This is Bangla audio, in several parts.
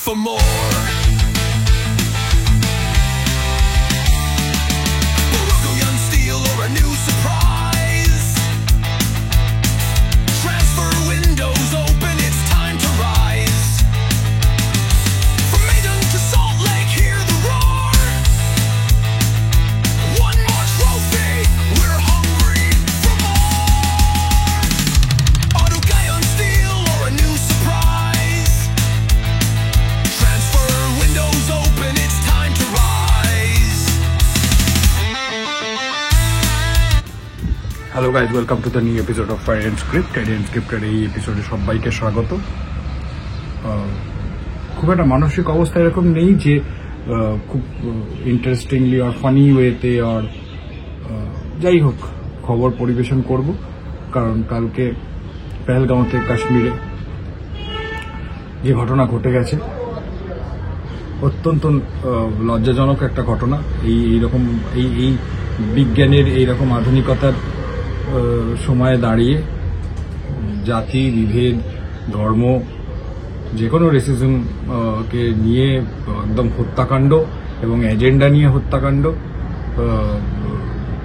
For more. Morocco young steel or a new surprise. Transfer windows open, it's time to rise. From Maiden to Salt Lake, hear the roar. One more trophy, we're hungry for more. Auto guy on steel or a new surprise. Transfer windows open, it's time to rise. Hello guys, welcome to the new episode of Fire and Script. এই এপিসোডে সবাইকে স্বাগত। খুব একটা মানসিক অবস্থা এরকম নেই যে খুব ইন্টারেস্টিংলি আর ফানি ওয়েতে আর যাই হোক খবর পরিবেশন করব, কারণ কালকে পেহেলগাঁও থেকে কাশ্মীরে যে ঘটনা ঘটে গেছে অত্যন্ত লজ্জাজনক একটা ঘটনা। এইরকম এই বিজ্ঞানের এইরকম আধুনিকতার সময়ে দাঁড়িয়ে জাতি বিভেদ ধর্ম যে কোনো রেসিজম কে নিয়ে একদম হত্যাকাণ্ড এবং এজেন্ডা নিয়ে হত্যাকাণ্ড,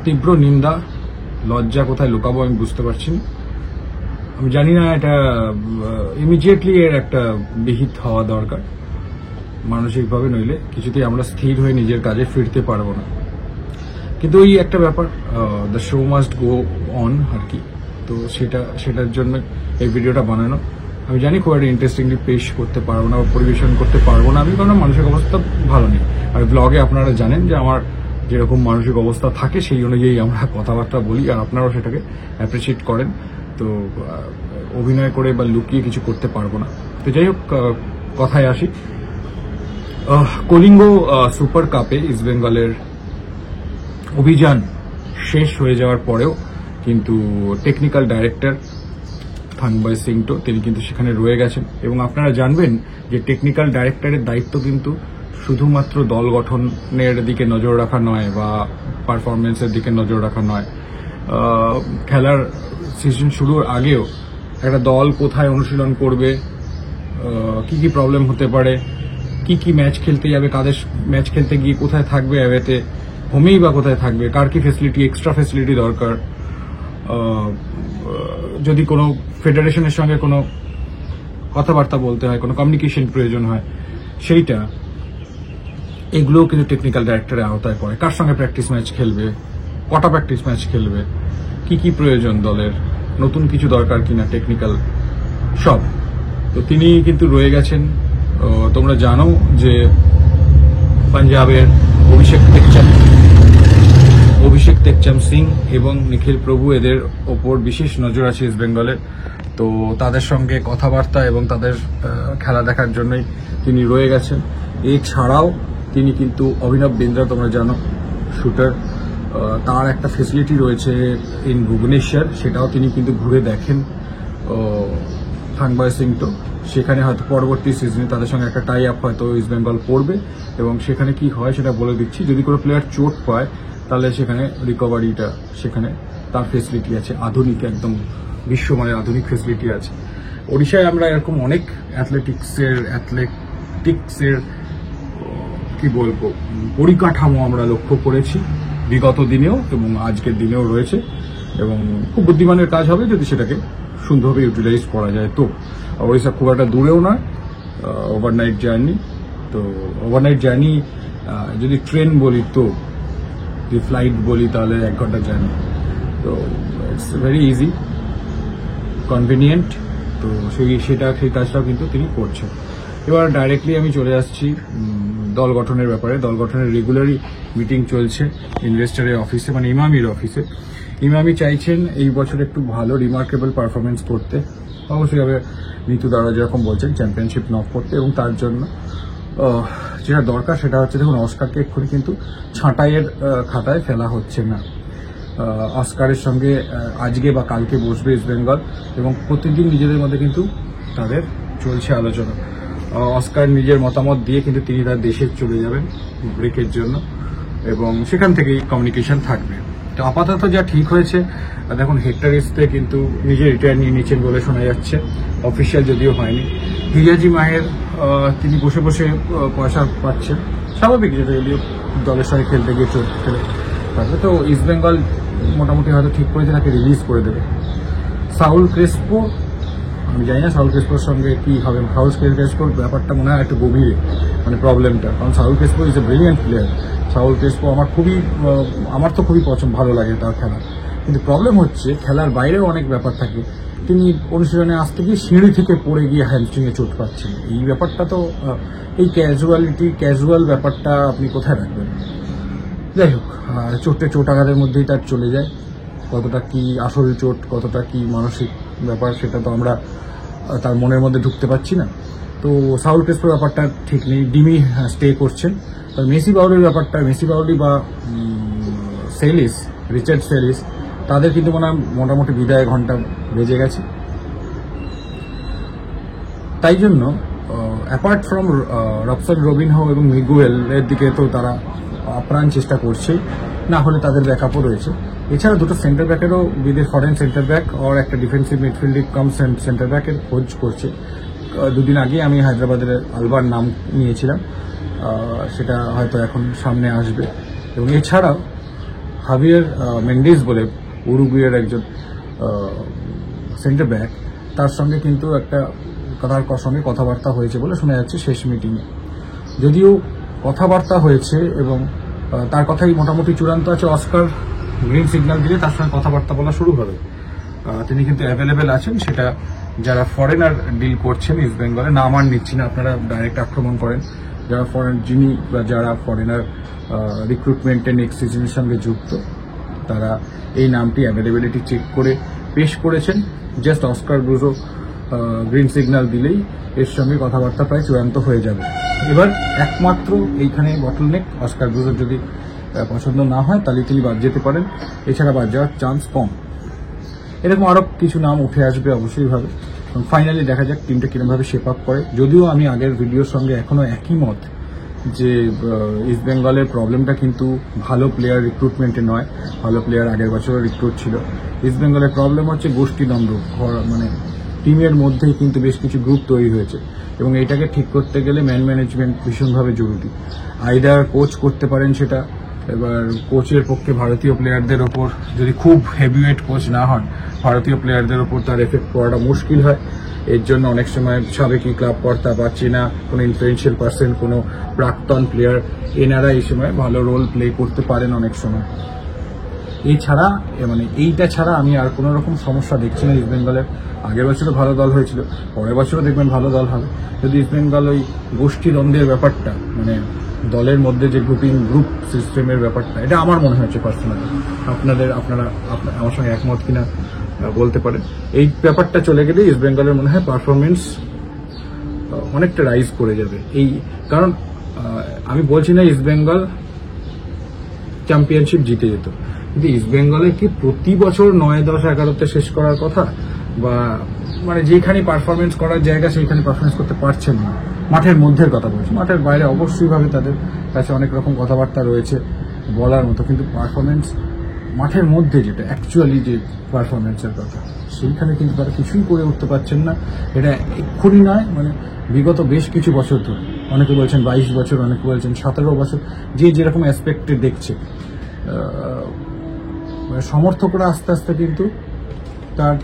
তীব্র নিন্দা, লজ্জা কোথায় লুকাবো আমি বুঝতে পারছি না। আমি জানি না, এটা ইমিডিয়েটলি এর একটা বিহিত হওয়া দরকার মানসিকভাবে, নইলে কিছুতেই আমরা স্থির হয়ে নিজের কাজে ফিরতে পারবো না। কিন্তু ওই একটা ব্যাপার, the show must go on আর কি। তো সেটার জন্য এই ভিডিওটা বানানো। আমি জানি খুব একটা ইন্টারেস্টিংলি পেশ করতে পারবো না বা পরিবেশন করতে পারবো না আমি, কারণ মানসিক অবস্থা ভালো নেই। আর ব্লগে আপনারা জানেন যে আমার যেরকম মানসিক অবস্থা থাকে সেই অনুযায়ী আমরা কথাবার্তা বলি, আর আপনারাও সেটাকে অ্যাপ্রিসিয়েট করেন। তো অভিনয় করে বা লুকিয়ে কিছু করতে পারবো না। তো যাই হোক, কথায় আসি। কলিঙ্গ সুপার কাপে ইস্ট বেঙ্গলের অভিযান শেষ হয়ে যাওয়ার পরেও কিন্তু টেকনিক্যাল ডাইরেক্টর থাংবাই সিংটো তিনি কিন্তু সেখানে রয়ে গেছেন। এবং আপনারা জানবেন যে টেকনিক্যাল ডাইরেক্টরের দায়িত্ব কিন্তু শুধুমাত্র দল গঠনের দিকে নজর রাখা নয় বা পারফরমেন্সের দিকে নজর রাখা নয়। খেলার সিজন শুরুর আগেও একটা দল কোথায় অনুশীলন করবে, কি কি প্রবলেম হতে পারে, কি ম্যাচ খেলতে যাবে, কাদের ম্যাচ খেলতে গিয়ে কোথায় থাকবে, অ্যাওয়েতে হোমেই বা কোথায় থাকবে, কার কি ফেসিলিটি, এক্সট্রা ফেসিলিটি দরকার, যদি কোনো ফেডারেশনের সঙ্গে কোনো কথাবার্তা বলতে হয়, কোনো কমিউনিকেশন প্রয়োজন হয়, সেইটা এগুলোও কিন্তু টেকনিক্যাল ডাইরেক্টরের আওতায় পড়ে। কার সঙ্গে প্র্যাকটিস ম্যাচ খেলবে, কটা প্র্যাকটিস ম্যাচ খেলবে, কি প্রয়োজন দলের, নতুন কিছু দরকার কিনা, টেকনিক্যাল সব। তো তিনি কিন্তু রয়ে গেছেন। তোমরা জানো যে পাঞ্জাবের অভিষেক টেকচাম সিং এবং নিখিল প্রভু, এদের ওপর বিশেষ নজর আছে ইস্ট বেঙ্গলের। তো তাদের সঙ্গে কথাবার্তা এবং তাদের খেলা দেখার জন্যই তিনি রয়ে গেছেন। এছাড়াও তিনি কিন্তু অভিনব বিন্দ্রা, তোমরা জানো শুটার, তার একটা ফেসিলিটি রয়েছে ইন ভুবনেশ্বর, সেটাও তিনি কিন্তু ঘুরে দেখেন থাংবাই সিংটো। সেখানে হয়তো পরবর্তী সিজনে তাদের সঙ্গে একটা টাই আপ হয়তো ইস্ট বেঙ্গল করবে, এবং সেখানে কি হয় সেটা বলে দিচ্ছি। যদি কোনো প্লেয়ার চোট পায় তাহলে সেখানে রিকভারিটা, সেখানে তার ফেসিলিটি আছে, আধুনিক একদম বিশ্বমানের আধুনিক ফেসিলিটি আছে। ওড়িশায় আমরা এরকম অনেক অ্যাথলেটিক্সের কি বলবো পরিকাঠামো আমরা লক্ষ্য করেছি, বিগত দিনেও এবং আজকের দিনেও রয়েছে, এবং খুব বুদ্ধিমানের কাজ হবে যদি সেটাকে সুন্দরভাবে ইউটিলাইজ করা যায়। তো ওড়িশা খুব একটা দূরেও নয়, ওভারনাইট জার্নি। তো ওভারনাইট জার্নি যদি ট্রেন বলি, তো যদি ফ্লাইট বলি তাহলে 1 ঘন্টা জার্নি। তো ইটস ভেরি ইজি, কনভিনিয়েন্ট। তো সেই কাজটাও কিন্তু তিনি করছেন। এবার ডাইরেক্টলি আমি চলে আসছি দল গঠনের ব্যাপারে। দল গঠনের রেগুলারই মিটিং চলছে ইনভেস্টরের অফিসে, মানে ইমামির অফিসে। ইমামি চাইছেন এই বছর একটু ভালো রিমার্কেবল পারফরমেন্স করতে, অবশ্যই হবে নিতু দাদা যেরকম বলছেন চ্যাম্পিয়নশিপ নক করতে, এবং তার জন্য যেটা দরকার সেটা হচ্ছে, দেখুন অস্কারকে এক্ষুনি কিন্তু ছাঁটাইয়ের খাতায় ফেলা হচ্ছে না। অস্কারের সঙ্গে আজকে বা কালকে বসবে ইস্ট বেঙ্গল, এবং প্রতিদিন নিজেদের মধ্যে কিন্তু তাদের চলছে আলোচনা। অস্কার নিজের মতামত দিয়ে কিন্তু তিনি তার দেশে চলে যাবেন ব্রেকের জন্য, এবং সেখান থেকেই কমিউনিকেশন থাকবে। তো আপাতত যা ঠিক হয়েছে, দেখুন হেক্টর ইস্তে কিন্তু নিজে রিটায়ার নিয়ে নিচ্ছেন বলে শোনা যাচ্ছে, অফিসিয়াল যদিও হয়নি। হিজাজি মাহের তিনি বসে বসে পয়সা পাচ্ছেন, স্বাভাবিক, যেটা যদিও দলের সঙ্গে খেলতে গিয়ে চোট খেলে থাকবে। তো ইস্ট বেঙ্গল মোটামুটি হয়তো ঠিক করেছে তাকে রিলিজ করে দেবে। সাউল ক্রেসপো, আমি জানি না সাউল ক্রেসপোর সঙ্গে কি হবে। সাউল ক্রেসপোর ব্যাপারটা মনে হয় একটু গভীরে, মানে প্রবলেমটা, কারণ Saul Crespo is a brilliant player. Saul Crespo আমার তো খুবই ভালো লাগে তার খেলা, কিন্তু প্রবলেম হচ্ছে খেলার বাইরেও অনেক ব্যাপার থাকে। তিনি অনুশীলনে আসতে গিয়ে সিঁড়ি থেকে পড়ে গিয়ে হ্যামস্ট্রিংয়ে চোট পাচ্ছেন। এই ব্যাপারটা তো, এই ক্যাজুয়াল ব্যাপারটা আপনি কোথায় রাখবেন? যাই হোক, চোট আঘাতের মধ্যেই তার চলে যায়। কতটা কি আসল চোট, কতটা কি মানসিক ব্যাপার, সেটা তো আমরা তার মনের মধ্যে ঢুকতে পারছি না। তো সাউল ক্রেসপোর ব্যাপারটা ঠিক নেই, ডিমি স্টে করছেন। মেসি বাউলির ব্যাপারটা, মেসি বাউলি বা রিচার্ড সেলিস, তাদের কিন্তু মোটামুটি বিদায় ঘন্টা বেজে গেছে। তাই জন্য অ্যাপার্ট ফ্রম রবসন রবিনহো এবং মিগুয়েল এর দিকে তো তারা আপ্রাণ চেষ্টা করছে, না হলে তাদের ব্যাকআপও রয়েছে। এছাড়া দুটো সেন্টার ব্যাকেরও, বিদেশ ফরেন সেন্টার ব্যাক আর একটা ডিফেন্সিভ মিডফিল্ডিং কাম সেন্টার ব্যাকের খোঁজ করছে। দুদিন আগে আমি হায়দ্রাবাদের আলবার নাম নিয়েছিলাম, সেটা হয়তো এখন সামনে আসবে। এবং এছাড়াও হাভিয়ার মেন্ডিস বলে উরুগুয়ের একজন সেন্টার ব্যাক, তার সঙ্গে কিন্তু তার সঙ্গে কথাবার্তা হয়েছে বলে শোনা যাচ্ছে শেষ মিটিংয়ে। যদিও কথাবার্তা হয়েছে এবং তার কথাই মোটামুটি চূড়ান্ত আছে, অস্কার গ্রিন সিগন্যাল দিলে তার সঙ্গে কথাবার্তা বলা শুরু হবে। তিনি কিন্তু অ্যাভেলেবেল আছেন, সেটা যারা ফরেনার ডিল করছেন ইস্ট বেঙ্গলে, নাম আর নিচ্ছি না, আপনারা ডাইরেক্ট আক্রমণ করেন, যারা ফরেনার রিক্রুটমেন্টে নেক্সট সিজনের সঙ্গে যুক্ত, তারা এই নামটি অ্যাভেলেবিলিটি চেক করে পেশ করেছেন। Just Oscar Bruzon green signal দিলেই এর সঙ্গে কথাবার্তা প্রায় চূড়ান্ত হয়ে যাবে। এবার একমাত্র এইখানে বটলনেক, অস্কার ব্রুজোর যদি পছন্দ না হয় তাহলে তিনি বাদ যেতে পারেন, এছাড়া বাদ যাওয়ার চান্স কম। এরকম আরও কিছু নাম উঠে আসবে অবশ্যই ভাবে, এবং ফাইনালি দেখা যাক টিমটা কিরমভাবে শেপ আপ করে। যদিও আমি আগের ভিডিওর সঙ্গে এখনো একই মত যে ইস্ট বেঙ্গলের প্রবলেমটা কিন্তু ভালো প্লেয়ার রিক্রুটমেন্টে নয়, ভালো প্লেয়ার আগের বছরও রিক্রুট ছিল। ইস্ট বেঙ্গলের প্রবলেম হচ্ছে গোষ্ঠীদ্বন্দ্ব, মানে টিমের মধ্যেই কিন্তু বেশ কিছু গ্রুপ তৈরি হয়েছে, এবং এইটাকে ঠিক করতে গেলে ম্যান ম্যানেজমেন্ট ভীষণভাবে জরুরি। আইদার কোচ করতে পারেন সেটা, এবার কোচের পক্ষে ভারতীয় প্লেয়ারদের ওপর যদি খুব হেভিওয়েট কোচ না হন, ভারতীয় প্লেয়ারদের ওপর তার এফেক্ট পড়াটা মুশকিল হয়। এর জন্য অনেক সময় সাবেকি ক্লাব কর্তা বা চেনা কোনো ইনফ্লুয়েন্সিয়াল পার্সন, কোনো প্রাক্তন প্লেয়ার, এনারা এই সময় ভালো রোল প্লে করতে পারেন অনেক সময়। এছাড়া এইটা ছাড়া আমি আর কোনো রকম সমস্যা দেখছি না ইস্ট বেঙ্গলের। আগের বছরও ভালো দল হয়েছিল, পরের বছরও দেখবেন ভালো দল হবে। যদি ইস্ট বেঙ্গল ওই গোষ্ঠীদ্বন্দ্বের ব্যাপারটা, মানে দলের মধ্যে যে গ্রুপ সিস্টেমের ব্যাপারটা, এটা আমার মনে হচ্ছে পার্সোনালি, আপনারা আমার সঙ্গে একমত কিনা বলতে পারেন। এই ব্যাপারটা চলে গেলে ইস্ট বেঙ্গলের মনে হয় পারফরমেন্স অনেকটা রাইজ করে যাবে। কারণ আমি বলছি না ইস্ট বেঙ্গল চ্যাম্পিয়নশিপ জিতে যেত, কিন্তু ইস্ট বেঙ্গলে কি প্রতি বছর 9, 10, 11তে শেষ করার কথা, বা মানে যেখানে পারফরমেন্স করার জায়গা সেইখানে পারফরমেন্স করতে পারছেন না। মাঠের মধ্যের কথা বলছি, মাঠের বাইরে অবশ্যই ভাবে তাদের কাছে অনেক রকম কথাবার্তা রয়েছে বলার মতো, কিন্তু পারফরমেন্স মাঠের মধ্যে যেটা অ্যাকচুয়ালি যে পারফরমেন্সের কথা, সেইখানে কিন্তু তারা কিছুই করে উঠতে পারছেন না। এটা এক্ষুনি নয়, মানে বিগত বেশ কিছু বছর ধরে, অনেকে বলছেন 22 বছর, অনেকে বলছেন 17 বছর, যে যেরকম অ্যাসপেক্টে দেখছে। মানে সমর্থকরা আস্তে আস্তে কিন্তু তার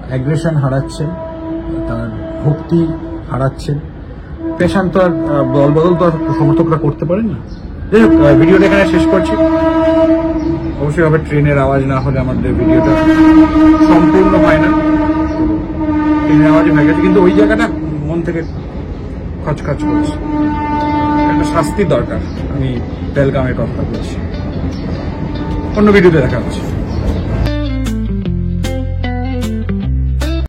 অ্যাগ্রেশন হারাচ্ছেন, তার ভক্তি হারাচ্ছেন। পেশান তো আর দল বদল তো আর সমর্থকরা করতে পারেন না। যাই হোক, ভিডিওটা এখানে শেষ করছি। অবশ্যই আবার ট্রেনের আওয়াজ না হলে আমাদের ভিডিওটা সম্পূর্ণ হয় না। ট্রেনের আওয়াজে হয়ে গেছে, কিন্তু ওই জায়গাটা মন থেকে খচখচ করছে। একটা শাস্তির দরকার। আমি বেলগামের কথা বলছি। অন্য ভিডিওতে দেখা হচ্ছে।